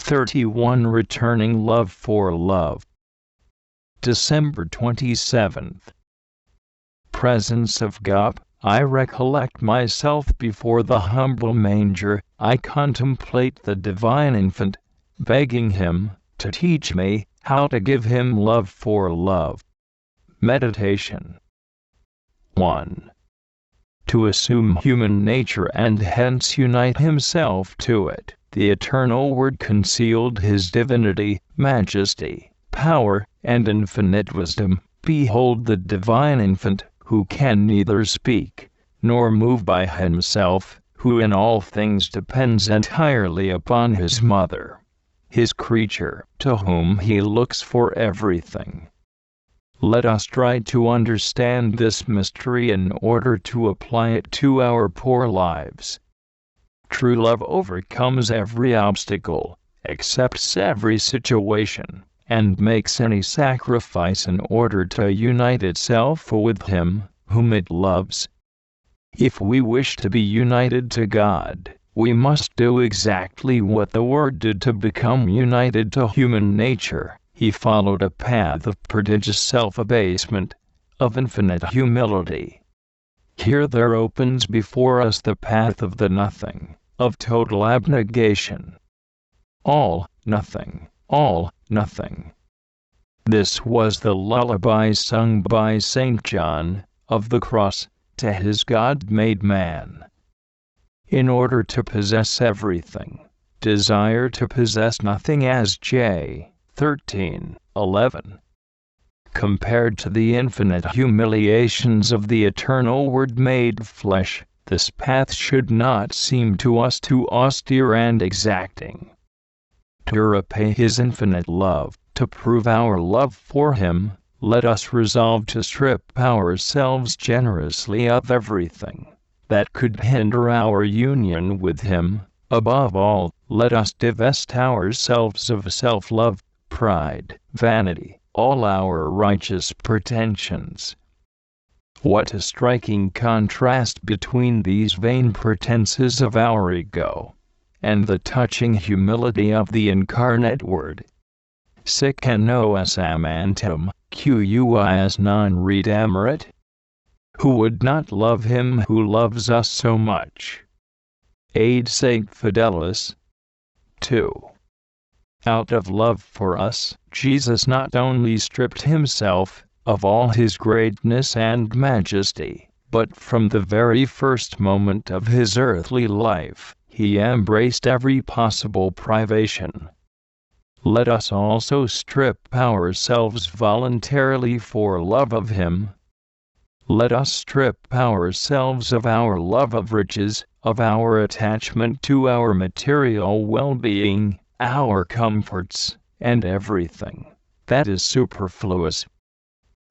31 Returning love for love. December 27th. Presence of God. I recollect myself before the humble manger. I contemplate the divine infant, begging him to teach me how to give him love for love. Meditation. 1. To assume human nature and hence unite himself to it, the eternal Word concealed his divinity, majesty, power, and infinite wisdom. Behold the divine infant, who can neither speak nor move by himself, who in all things depends entirely upon his mother, his creature, to whom he looks for everything. Let us try to understand this mystery in order to apply it to our poor lives. True love overcomes every obstacle, accepts every situation, and makes any sacrifice in order to unite itself with Him whom it loves. If we wish to be united to God, we must do exactly what the Word did to become united to human nature. He followed a path of prodigious self-abasement, of infinite humility. Here there opens before us the path of the nothing, of total abnegation. All, nothing, all, nothing. This was the lullaby sung by St. John, of the cross, to his God-made man. In order to possess everything, desire to possess nothing, as J. 13:11. Compared to the infinite humiliations of the eternal Word made flesh, this path should not seem to us too austere and exacting. To repay His infinite love, to prove our love for Him, let us resolve to strip ourselves generously of everything that could hinder our union with Him. Above all, let us divest ourselves of self-love, pride, vanity, all our righteous pretensions. What a striking contrast between these vain pretenses of our ego and the touching humility of the incarnate Word. Sic nos amantem, quis non redamerit? Who would not love Him who loves us so much? Ad Saint Fidelis. 2. Out of love for us, Jesus not only stripped Himself of all His greatness and majesty, but from the very first moment of His earthly life, He embraced every possible privation. Let us also strip ourselves voluntarily for love of Him. Let us strip ourselves of our love of riches, of our attachment to our material well-being, our comforts, and everything that is superfluous.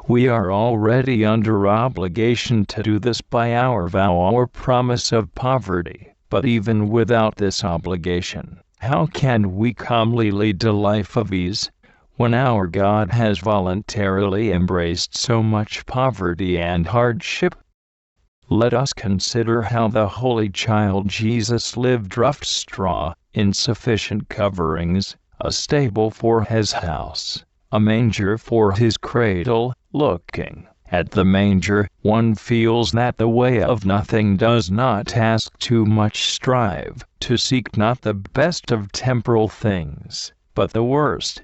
We are already under obligation to do this by our vow or promise of poverty, but even without this obligation, how can we calmly lead a life of ease, when our God has voluntarily embraced so much poverty and hardship? Let us consider how the Holy Child Jesus lived rough straw, insufficient coverings, a stable for His house, a manger for His cradle. Looking at the manger, one feels that the way of nothing does not ask too much. Strive to seek not the best of temporal things, but the worst.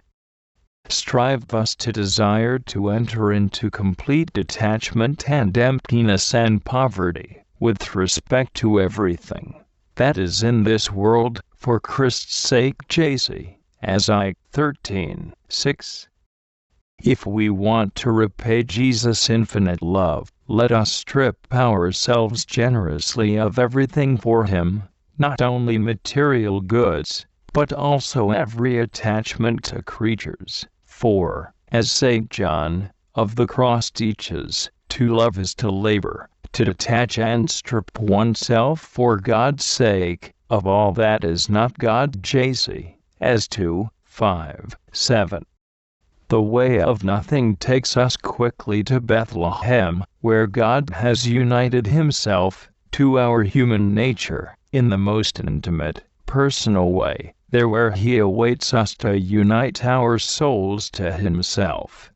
Strive thus to desire to enter into complete detachment and emptiness and poverty, with respect to everything that is in this world, for Christ's sake. J.C. as I. 13:6. If we want to repay Jesus' infinite love, let us strip ourselves generously of everything for Him, not only material goods, but also every attachment to creatures. For, as St. John, of the cross teaches, to love is to labor, to detach and strip oneself for God's sake, of all that is not God. J.C. as 2:5-7. The way of nothing takes us quickly to Bethlehem, where God has united Himself to our human nature in the most intimate, personal way there where he awaits us to unite our souls to himself.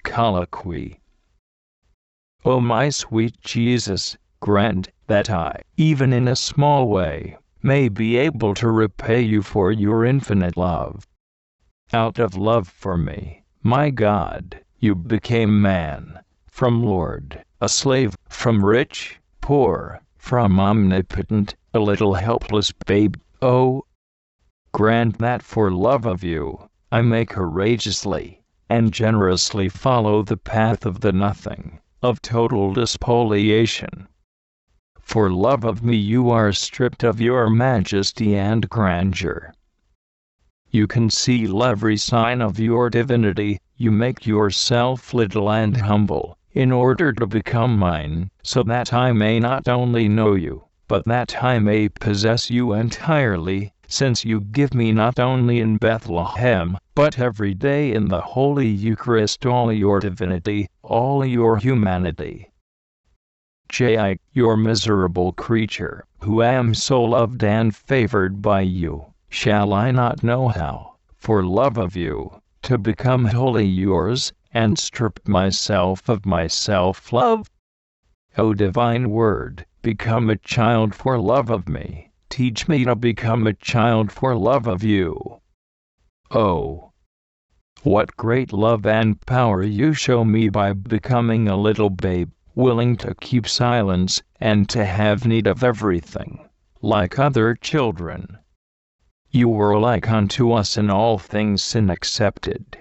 Colloquy. O my sweet Jesus, grant that I, even in a small way, may be able to repay you for your infinite love. Out of love for me, my God, you became man, from Lord, a slave, from rich, poor, from omnipotent, a little helpless babe. Oh, grant that for love of you, I may courageously and generously follow the path of the nothing, of total despoliation. For love of me you are stripped of your majesty and grandeur. You conceal every sign of your divinity, you make yourself little and humble, in order to become mine, so that I may not only know you, but that I may possess you entirely, since you give me not only in Bethlehem, but every day in the Holy Eucharist all your divinity, all your humanity. I, your miserable creature, who am so loved and favored by you, shall I not know how, for love of you, to become wholly yours, and strip myself of my self-love? O divine Word, become a child for love of me, teach me to become a child for love of you. Oh, what great love and power you show me by becoming a little babe, willing to keep silence, and to have need of everything, like other children. You were like unto us in all things, sin excepted.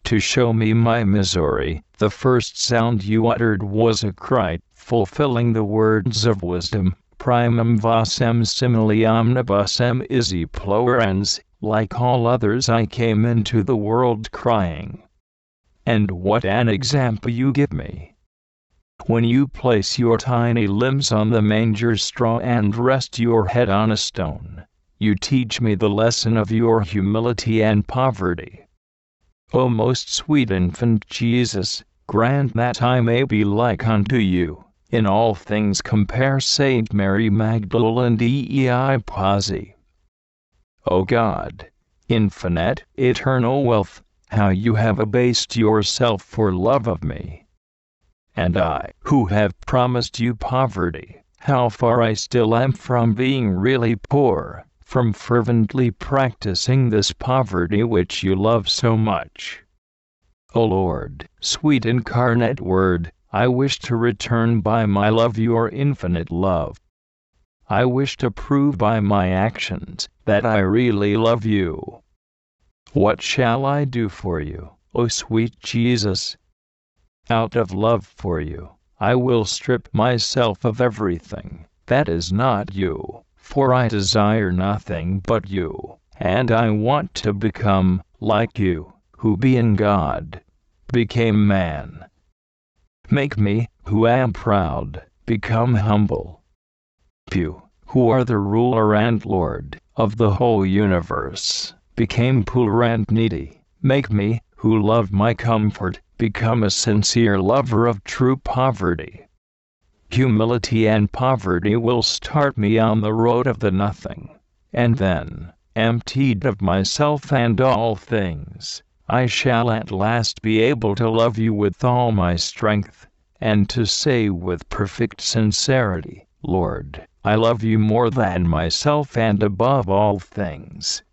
To show me my misery, the first sound you uttered was a cry, fulfilling the words of wisdom, primum vocem simile omnibusem isi plorens, like all others I came into the world crying. And what an example you give me! When you place your tiny limbs on the manger straw and rest your head on a stone, you teach me the lesson of your humility and poverty. O most sweet infant Jesus, grant that I may be like unto you, in all things compare Saint Mary Magdalene Dei Pazzi. O God, infinite, eternal wealth, how you have abased yourself for love of me. And I, who have promised you poverty, how far I still am from being really poor, from fervently practicing this poverty which you love so much. O Lord, sweet incarnate Word, I wish to return by my love your infinite love. I wish to prove by my actions that I really love you. What shall I do for you, O sweet Jesus? Out of love for you, I will strip myself of everything that is not you, for I desire nothing but you, and I want to become like you, who being God, became man. Make me, who am proud, become humble. You, who are the ruler and Lord of the whole universe, became poor and needy. Make me, who love my comfort, become a sincere lover of true poverty. Humility and poverty will start me on the road of the nothing, and then, emptied of myself and all things, I shall at last be able to love you with all my strength, and to say with perfect sincerity, Lord, I love you more than myself and above all things.